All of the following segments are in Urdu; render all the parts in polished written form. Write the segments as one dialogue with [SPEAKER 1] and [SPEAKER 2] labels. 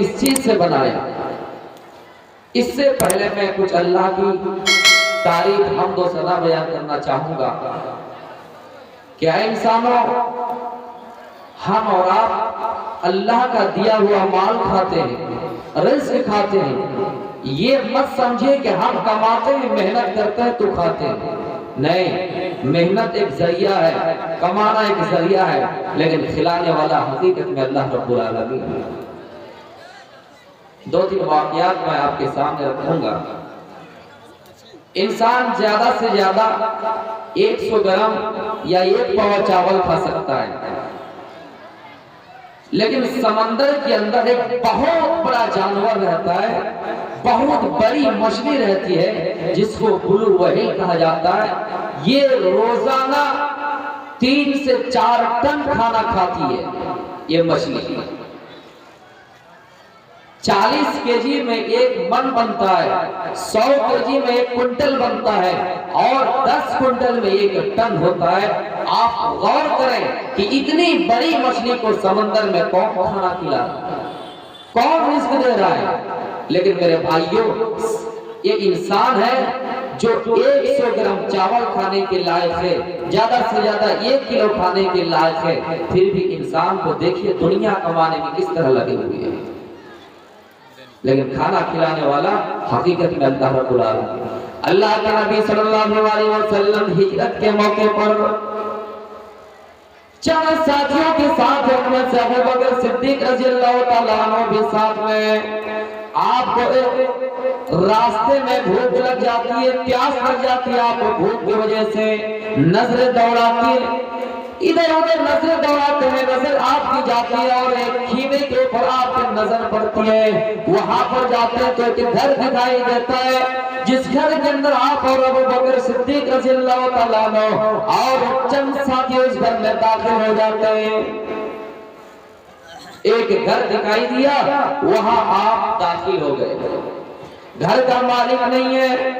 [SPEAKER 1] کس چیز سے بنایا؟ اس سے پہلے میں کچھ اللہ کی تعریف حمد و ثنا بیان کرنا چاہوں گا کہ اے انسانوں، ہم اور آپ اللہ کا دیا ہوا مال کھاتے ہیں، رزق کھاتے ہیں۔ یہ مت سمجھے کہ ہم کماتے ہیں، محنت کرتے ہیں تو کھاتے ہیں، نہیں، محنت ایک ذریعہ ہے، کمانا ایک ذریعہ ہے، لیکن کھلانے والا حقیقت میں اللہ رب العالمین ہے۔ دو تین واقعات میں آپ کے سامنے رکھوں گا۔ انسان زیادہ سے زیادہ 100 گرام یا 1 پاؤ چاول کھا سکتا ہے، لیکن سمندر کے اندر ایک بہت بڑا جانور رہتا ہے، بہت بڑی مچھلی رہتی ہے جس کو بلو وہیل کہا جاتا ہے۔ یہ روزانہ 3 سے 4 ٹن کھانا کھاتی ہے۔ یہ مچھلی 40 کیجی میں 1 من بنتا ہے، 100 کیجی میں 1 کنٹل بنتا ہے، اور 10 کنٹل میں 1 ٹن ہوتا ہے۔ آپ غور کریں کہ اتنی بڑی مچھلی کو سمندر میں کون کھانا کھلا رہا ہے، کون رزق دے رہا ہے؟ لیکن میرے بھائیوں، یہ انسان ہے جو 100 گرام چاول کھانے کے لائق ہے، زیادہ سے زیادہ 1 کلو کھانے کے لائق ہے، پھر بھی انسان کو دیکھیے دنیا کمانے میں کس طرح لگے ہوئے ہیں، لیکن کھانا کھلانے والا حقیقت میں اللہ رب العالمین۔ اللہ کے نبی صلی اللہ علیہ وسلم ہجرت کے موقع پر چند ساتھیوں کے ساتھ، ان میں سے ابو بکر صدیق رضی اللہ تعالیٰ عنہ بھی ساتھ میں۔ آپ کو راستے میں بھوک لگ جاتی ہے، پیاس لگ جاتی ہے، آپ کو بھوک کی وجہ سے نظریں دوڑاتی ہے، ادھر ادھر نظر دوڑاتے ہیں، نظر آپ کی جاتی ہے، اور ایک خیمے کے اوپر آپ کی نظر پڑتی ہے۔ وہاں پر جاتے ہیں تو ایک گھر دکھائی دیتا ہے، جس گھر کے اندر آپ اور ابو بکر صدیق رضی اللہ تعالیٰ عنہ اور چند ساتھی اس گھر میں داخل ہو جاتے ہیں۔ ایک گھر دکھائی دیا، وہاں آپ داخل ہو گئے۔ گھر کا مالک نہیں ہے،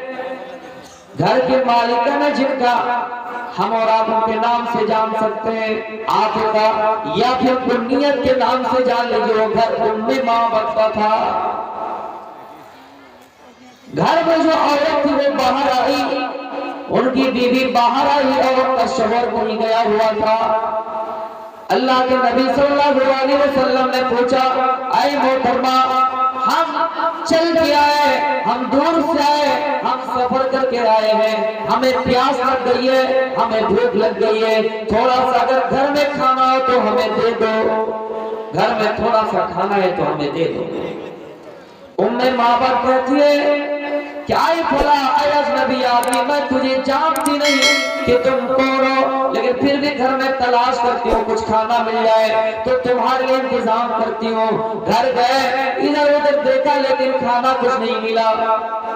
[SPEAKER 1] گھر کے مالکان ہے جن کا ہم اور آپ ان کے نام سے جان سکتے ہیں، عاطفہ یا پھر کنیت کے نام سے جان لیجیے، وہ گھر ام معبد کا تھا۔ گھر میں جو عورت تھی وہ باہر آئی، ان کی بیوی باہر آئی اور ان کا شوہر وہیں گیا ہوا تھا۔ اللہ کے نبی صلی اللہ علیہ وسلم نے پوچھا، اے محترمہ، ہم چل کے آئے، ہم دور سے آئے، ہم سفر کر کے آئے ہیں، ہمیں پیاس لگ گئی ہے، ہمیں بھوک لگ گئی ہے، تھوڑا سا اگر گھر میں کھانا ہو تو ہمیں دے دو، گھر میں تھوڑا سا کھانا ہے تو ہمیں دے دو۔ ام معبد کہتی ہے، کیا بھلا اے اجنبی آدمی، میں تجھے جانتی نہیں کہ تم کون ہو، لیکن پھر بھی گھر میں تلاش کرتی ہوں، کچھ کھانا مل جائے تو تمہارے لیے انتظام کرتی ہوں۔ گھر گئے، ادھر ادھر دیکھا، لیکن کھانا کچھ نہیں ملا،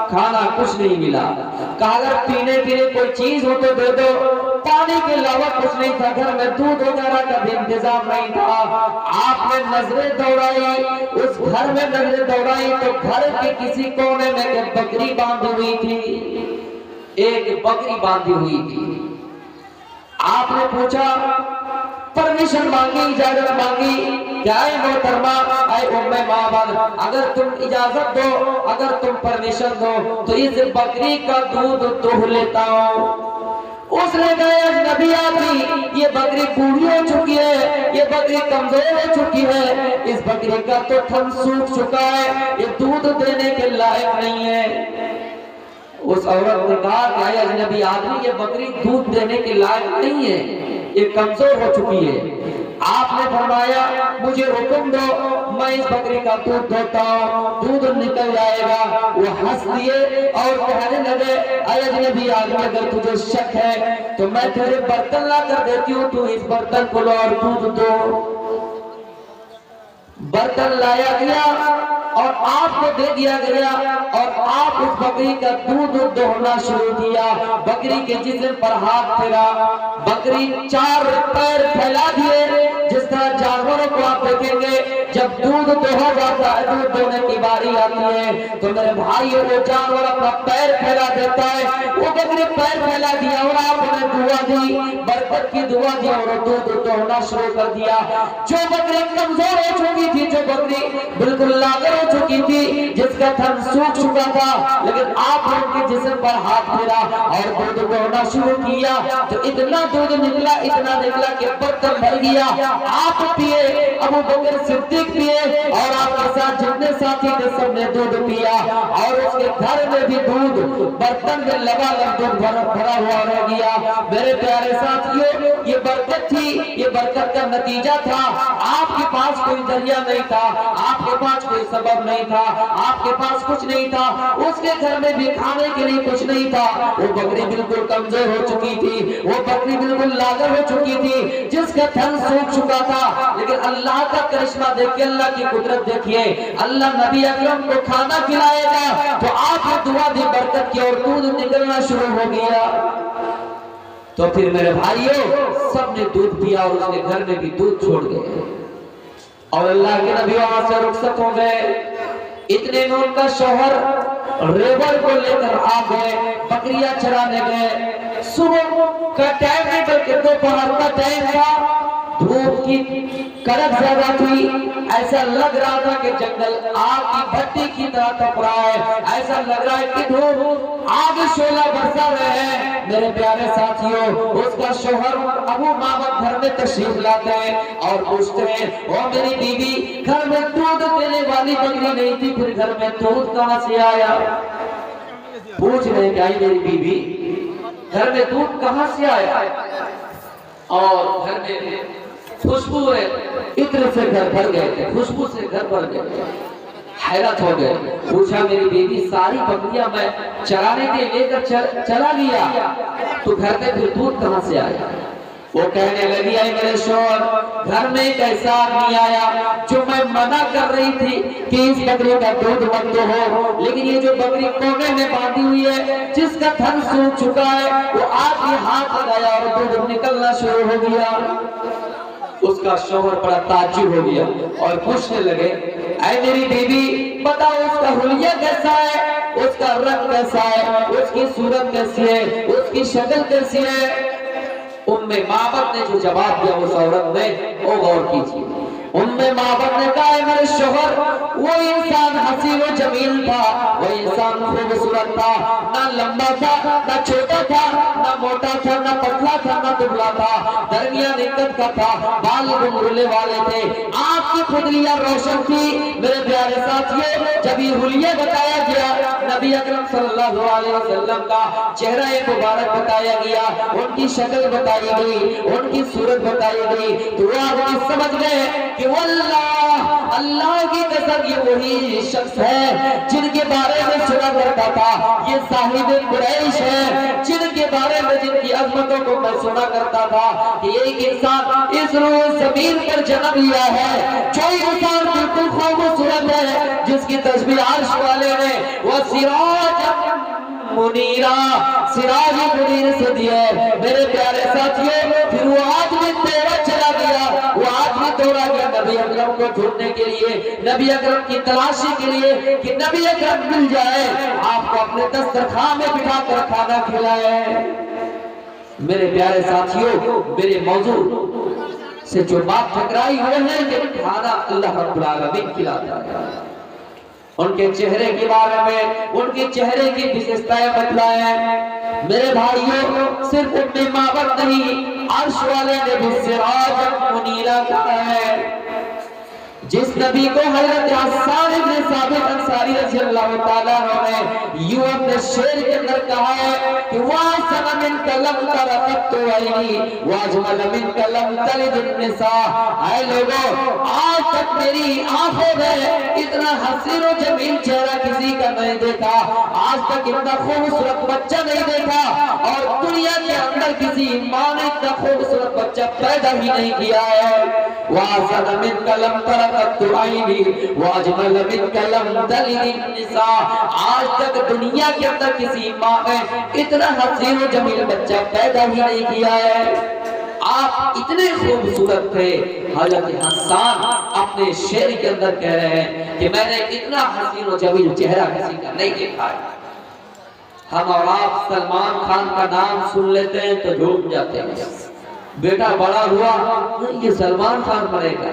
[SPEAKER 1] کھانا کچھ نہیں ملا۔ کہا اگر پینے کے لیے کوئی چیز ہو تو دے دو، پانی کے علاوہ کچھ نہیں تھا، گھر میں دودھ وغیرہ کا بھی انتظام نہیں تھا۔ آپ نے نظریں دوڑائی، اس گھر میں نظریں دوڑائی تو گھر کے کسی کونے میں ایک بکری باندھی ہوئی تھی، ایک بکری باندھی ہوئی تھی۔ آپ نے پوچھا، پرمیشن مانگی، اجازت مانگی، کیا اے محترمہ، اے ام معبد، اگر تم اجازت دو، اگر تم پرمیشن دو تو اس بکری کا دودھ دوہ لیتا ہوں۔ اس نے کہا، نبی آدمی، یہ بکری بوڑھی ہو چکی ہے، یہ بکری کمزور ہو چکی ہے، اس بکری کا تو تھن سوکھ چکا ہے، یہ دودھ دینے کے لائق نہیں ہے۔ اس عورت نے کہا کہ اے اجنبی آدمی، یہ بکری دودھ دینے کے لائق نہیں ہے، یہ کمزور ہو چکی ہے۔ آپ نے فرمایا، مجھے حکم دو، میں اس بکری کا دودھ دھوتا ہوں، دودھ نکل جائے گا۔ وہ ہنس دیے اور کہنے لگے، اے اجنبی آدمی، اگر تجھے شک ہے تو میں تیرے برتن لا کر دیتی ہوں، تو اس برتن کو لو اور دودھ دو۔ برتن لایا گیا، اور آپ کو دے دیا گیا اور آپ اس بکری کا دودھ دوہنا شروع کیا. بکری کے جسم پر ہاتھ پھیرا, بکری 4 پیر پھیلا دیے. جس طرح جانوروں کو آپ دیکھیں گے جب دودھ دوہا جاتا ہے, دودھ دوہنے کی باری آتی ہے تو میرے بھائی وہ جانور اپنا پیر پھیلا دیتا ہے. وہ بکری پیر پھیلا دیا اور آپ نے دعا دی, برکت کی دعا دی اور دودھ دوہنا شروع کر دیا. جو بکری کمزور ہو چکی تھی, جو بکری بالکل لاغر ہو چکی تھی, جس کا تھن سوکھ چکا تھا, لیکن آپ نے ان کے جسم پر ہاتھ پھیرا اور دودھ دوہنا شروع کیا تو اتنا دودھ نکلا, اتنا نکلا کہ برتن بھر گیا. آپ پیے, ابو بکر صدیق پیے اور آپ کے ساتھ جتنے ساتھی تھے سب نے دودھ پیا اور اس کے گھر میں بھی دودھ برتن میں لگا دودھ بھرا ہوا رہ گیا. میرے پیارے ساتھیوں, یہ برکت تھی, یہ برکت کا نتیجہ تھا. آپ کے پاس کوئی ذریعہ نہیں تھا, آپ کے پاس کوئی سبب نہیں تھا, آپ کے پاس کچھ نہیں تھا, اس کے گھر میں بھی کھانے کے لیے کچھ نہیں تھا. وہ بکری بالکل کمزور ہو چکی تھی, وہ بکری بالکل لاغر ہو چکی تھی, جس کا تھن سوکھ چکا تھا. لیکن اللہ کا کرشمہ دیکھیے, اللہ کی قدرت دیکھیے, اللہ نبی اکرم کو کھانا کھلائے گا تو آپ نے دعا دی, برکت کی اور دودھ نکلنا شروع ہو گیا. تو پھر میرے بھائیوں سب نے دودھ پیا اور اس کے گھر میں بھی دودھ چھوڑ گئے اور اللہ کے نبی وہاں سے رخصت ہو گئے. اتنے میں ان کا شوہر ریوڑ کو لے کر آ گئے, بکریاں چرانے گئے. صبح کا ٹائم نہیں بلکہ دوپہر کا ٹائم تھا, دھوپ کی کڑک زیادہ تھی, ایسا لگ رہا تھا کہ جنگل آگ کی بھٹی کی طرح تپ رہا ہے, ایسا لگ رہا ہے کہ دھوپ آگ شعلہ برسا رہے ہیں. میرے پیارے ساتھیوں, اس کا شوہر ابو مامد گھر میں تشریف لاتے ہیں اور پوچھتے ہیں, او میری بیوی, گھر میں دودھ دینے والی بکری نہیں تھی, پھر گھر میں دودھ کہاں سے آیا؟ پوچھ رہے ہیں کہ آئی میری بیوی, گھر میں دودھ کہاں سے آیا؟ اور گھر میں خوشبو ہے, عطر سے گھر بھر گئے, خوشبو سے گھر بھر گئے. حیرت ہو گئے, پوچھا میری بیوی ساری بکریاں میں چرانے کے لے کر چلا گیا, تو گھر میں پھر دودھ کہاں سے آیا؟ وہ کہنے لگی, اے میرے شوہر, گھر میں ایک ایسا آدمی آیا جو میں منع کر رہی تھی کہ اس بکری کا دودھ مت ہو, لیکن یہ جو بکری کونے میں باندھی ہوئی ہے, جس کا تھن سوکھ چکا ہے, وہ آج ہی ہاتھ لگایا اور دودھ نکلنا شروع ہو گیا. اس کا شوہر بڑا تعجب ہو گیا اور پوچھنے لگے, اے میری بیوی, بتاؤ اس کا حلیہ کیسا ہے, اس کا رنگ کیسا ہے, اس کی صورت کیسی ہے, اس کی شکل کیسی ہے؟ معبد نے جو جواب دیا اس عورت نے, وہ غور کیجیے. معبد نے کہا, اے میرے شوہر, وہ انسان حسین و جمیل تھا, وہ انسان خوبصورت تھا, نہ لمبا تھا, نہ چھوٹا تھا, نہ موٹا تھا, نہ پتلا تھا, نہ دبلا تھا, درمیان قد کا تھا, بال گنگرولے والے تھے, آنکھ کی کھدلیاں روشن تھی. میرے پیارے ساتھیوں, جب یہ حلیہ بتایا گیا, نبی اکرم صلی اللہ علیہ وسلم کا چہرہ مبارک بتایا گیا, ان کی شکل بتائی گئی, ان کی صورت بتائی گئی, تو وہ آدمی سمجھ گئے کہ واللہ, اللہ کی قسم, یہ وہی شخص ہے جن کے بارے میں سنا کرتا تھا, یہ صاحب قریش ہے جن کے بارے میں, جن کی عظمتوں کو میں سنا کرتا تھا کہ ایک انسان اس روح زمین پر جنم لیا ہے, جو انسان بالکل خوبصورت ہے, جس کی تسبیح عرش والے نے وہ سراج منیرہ, سراج منیر سے دیا. میرے پیارے ساتھیوں, پھر وہ آدمی توڑا چلا گیا, وہ آدمی توڑا گیا نبی اکرم کو ڈھونڈنے کے لیے, نبی اکرم کی تلاشی کے لیے کہ نبی اکرم مل جائے, آپ کو اپنے دسترخوان میں بٹھا کر کھانا کھلائے. میرے پیارے ساتھیوں, میرے موضوع سے جو بات ٹکرائی وہ ہے کہ کھانا اللہ رب العالمین کھلاتا ہے. ان کے چہرے کے بارے میں, ان کے چہرے کی وشیشتائیں بتلائیں. میرے بھائیوں, صرف ابن معبد نہیں, عرش والے نے بھی سراج منیرہ کہا ہے. جس نبی کو حضرت حسان بن ثابت انصاری رضی اللہ تعالیٰ عنہ نے یوں اپنے شعر کے اندر کہا ہے کہ وَأَحْسَنَ مِنْكَ لَمْ تَرَ قَطُّ عَيْنِي وَأَجْمَلَ مِنْكَ لَمْ تَلِدِ النِّسَاءُ. اے لوگوں, آج تک میری آنکھوں میں اتنا حسین و جمیل چہرہ کسی کا نہیں دیکھا, آج تک اتنا خوبصورت بچہ نہیں دیکھا, اور دنیا کے اندر کسی ماں نے اتنا خوبصورت بچہ پیدا ہی نہیں کیا ہے. وَأَحْسَنَ مِنْكَ لَمْ تَرَ قط عینی واجمل منک لم تلد النساء. آج تک دنیا کے اندر کسی ماں نے اتنا حسین و جمیل بچہ پیدا ہی نہیں کیا ہے. آپ اتنے خوبصورت تھے. حضرت حسان اپنے شعر کے اندر کہہ رہے ہیں کہ میں نے اتنا حسین و جمیل چہرہ کسی کا نہیں دیکھا ہے. ہم اور آپ سلمان خان کا نام سن لیتے ہیں تو جھوم جاتے ہیں. بیٹا بڑا ہوا یہ سلمان خان بنے گا.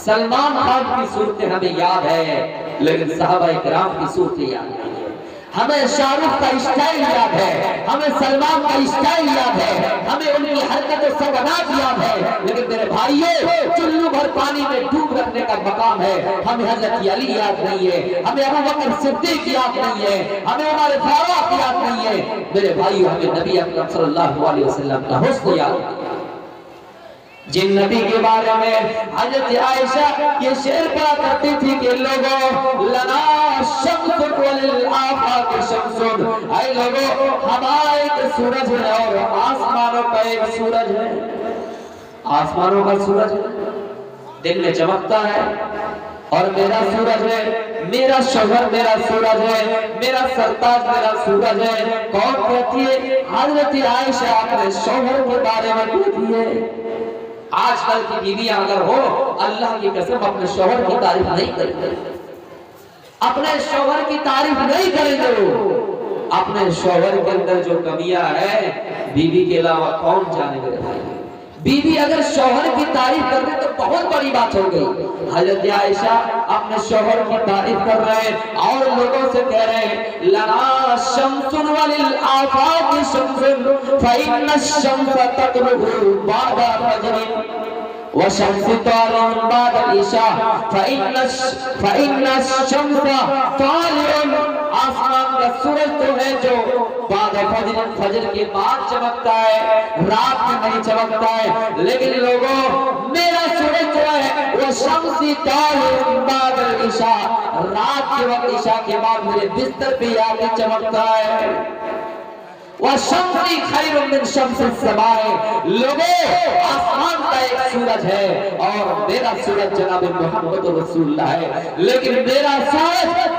[SPEAKER 1] سلمان خان کی صورتیں ہمیں یاد ہے لیکن صحابہ کرام کی صورتیں یاد نہیں ہے. ہمیں شاہ رخ کا اسٹائل یاد ہے, ہمیں سلمان کا اسٹائل یاد ہے, ہمیں ان کی حرکت و سکنات یاد ہے, لیکن میرے بھائیوں چلو بھر پانی میں ڈوب رکھنے کا مقام ہے. ہمیں حضرت علی یاد نہیں ہے, ہمیں ابو بکر صدیق یاد نہیں ہے, ہمیں عمر فاروق یاد نہیں ہے. میرے بھائیوں ہمیں نبی اکرم صلی اللہ علیہ وسلم کا حسن یاد نہیں ہے. جن نبی کے بارے میں حضرت عائشہ یہ شعر پڑھا کرتی تھی کہ لوگوں لنا شمس وللآفاق شمس, اے لوگوں ہمارا ایک سورج ہے اور آسمانوں کا ایک سورج ہے. آسمانوں کا سورج ہے, دن میں چمکتا ہے, اور میرا سورج ہے, میرا شوہر میرا سورج ہے, میرا سرتاج میرا سورج ہے. کون کہتی ہے؟ حضرت عائشہ اپنے شوہر کے بارے میں کہتی ہے. آج کل کی بیویاں اگر ہو اللہ کی قسم اپنے شوہر کی تعریف نہیں کریں گے, اپنے شوہر کی تعریف نہیں کریں گے. اپنے شوہر کے اندر جو کمیاں ہیں بیوی کے علاوہ کون جانے میرے بھائی. بیوی اگر شوہر کی تعریف کر دے تو بہت بڑی بات ہو گئی. حضرت عائشہ اپنے شوہر کی تعریف کر رہے ہیں اور لوگوں سے کہہ رہے ہیں لنا شمس وللآفاق شمس فإن الشمس تطلع بعد فجر وشمس طالع بعد العشاء فإن الشمس طالع. آسمان کا سورج تو ہے جو بعد فجر کے بعد چمکتا ہے, رات میں نہیں چمکتا ہے. لیکن لوگوں میرا سورج جو ہے وہ شمس طالع بعد العشاء, رات کے وقت عشاء کے بعد میرے بستر پہ آ کے چمکتا ہے. وَالشَّمْسِ خَيْرٌ مِّن شَمْسِ السَّمَاءِ. لوگوں آسمان کا ایک سورج ہے اور میرا سورج جناب محمد رسول اللہ ہے, لیکن میرا سورج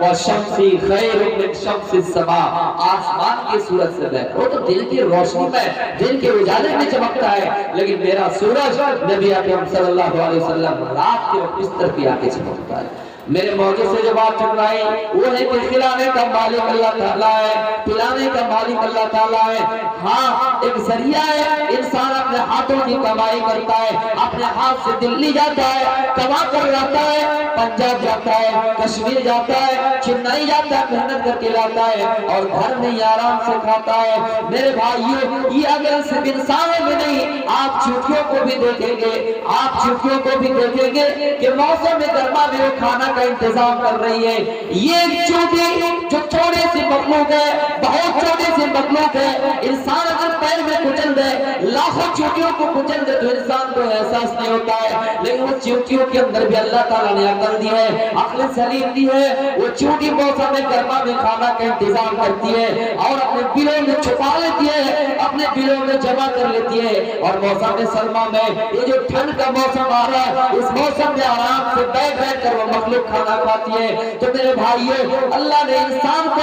[SPEAKER 1] وَالشَّمْسِ خَيْرٌ مِّن شَمْسِ السَّمَاءِ آسمان کے سورج سے بہتر. وہ تو دل کی روشنی میں دل کے اجالے میں چمکتا ہے, لیکن میرا سورج نبی اکرم صلی اللہ علیہ وسلم رات کے بستر پہ آ کے چمکتا ہے. میرے موضوع سے جو بات ٹکرائی وہ ہے کہ کھلانے کا مالک اللہ تعالیٰ ہے, پلانے کا مالک اللہ تعالیٰ ہے. ہاں ایک ذریعہ ہے, انسان اپنے ہاتھوں کی کمائی کرتا ہے, اپنے ہاتھ سے دلی جاتا ہے, کما کر لاتا ہے, پنجاب جاتا ہے, کشمیر جاتا ہے, چنئی جاتا ہے, محنت کر کے لاتا ہے اور گھر میں ہی آرام سے کھاتا ہے. میرے بھائیوں یہ اگر صرف انسانوں میں نہیں, آپ چوٹیوں کو بھی دیکھیں گے, آپ چوٹیوں کو بھی دیکھیں گے کہ موسم گرما میں وہ کھانا کا انتظام کر رہی ہے. یہ ایک چوٹی جو چھوٹے سے مخلوق ہے, بہت چھوٹے سے مخلوق ہے, انسان اگر پیر میں کچل دے, لاکھوں چوٹیوں کو کچل دے تو انسان کو احساس نہیں ہوتا ہے, لیکن وہ چوٹیوں کے اندر بھی اللہ تعالیٰ نے عقل دی ہے, عقل سلیم دی ہے. وہ چوٹی موسم گرما میں کھانا کا انتظام کرتی ہے اور اپنے بلوں میں چھپا لیتی ہے, اپنے بلوں میں جمع کر لیتی ہے, اور موسم سرما میں یہ جو ٹھنڈ کا موسم آ رہا ہے اس موسم میں آرام سے بیٹھ کر وہ مخلوق کھانا کھاتی ہے. تو میرے بھائیوں اللہ نے انسان کو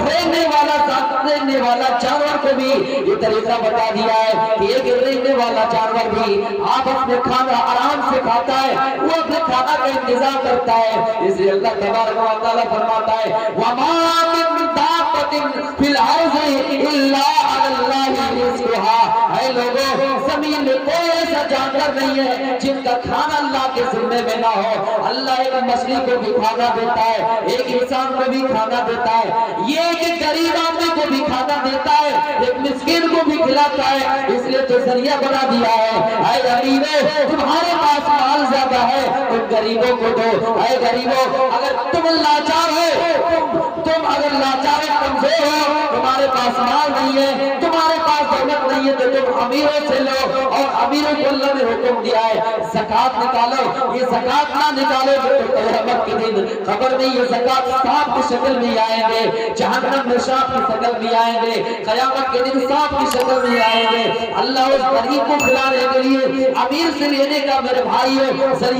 [SPEAKER 1] رہنے والا جانور کو بھی یہ طریقہ بتا دیا ہے کہ ایک رہنے والا جانور بھی آپس میں کھانا آرام سے کھاتا ہے, وہ اپنے کھانا کا انتظام کرتا ہے. اس لیے اللہ تبارک و تعالیٰ فرماتا ہے وَمَا مِن دَابَّةٍ فِي الْأَرْضِ إِلَّا عَلَى اللَّهِ رِزْقُهَا. اے لوگوں زمین میں کوئی ایسا جانور نہیں ہے جن کا کھانا اللہ کے ذمہ میں نہ ہو. اللہ ایک مچھلی کو بھی کھانا دیتا ہے, ایک انسان کو بھی کھانا دیتا ہے, یہ ایک غریب آدمی کو بھی کھانا دیتا ہے, ایک مسکین کو بھی کھلاتا ہے. اس لیے تو ذریعہ بنا دیا ہے اے غریبوں تمہارے پاس مال زیادہ ہے تم غریبوں کو دو. اے غریبوں اگر تم لاچار ہو, تم اگر لاچار کمزور ہو, تمہارے پاس مال نہیں ہے, تمہارے پاس دولت نہیں ہے, تو تم امیروں سے لو, اور امیروں کو اللہ نے حکم دیا ہے زکات نکالو. یہ زکات نہ نکالو تو قیامت کے دن خبر نہیں یہ زکات سانپ کی شکل میں آئیں گے, جہنم میں سانپ کی شکل میں آئیں گے, قیامت کے دن سانپ کی شکل میں آئیں گے. اللہ اس غریب کو کھلانے کے لیے امیر سے لینے کا میرے بھائیوں ذریعہ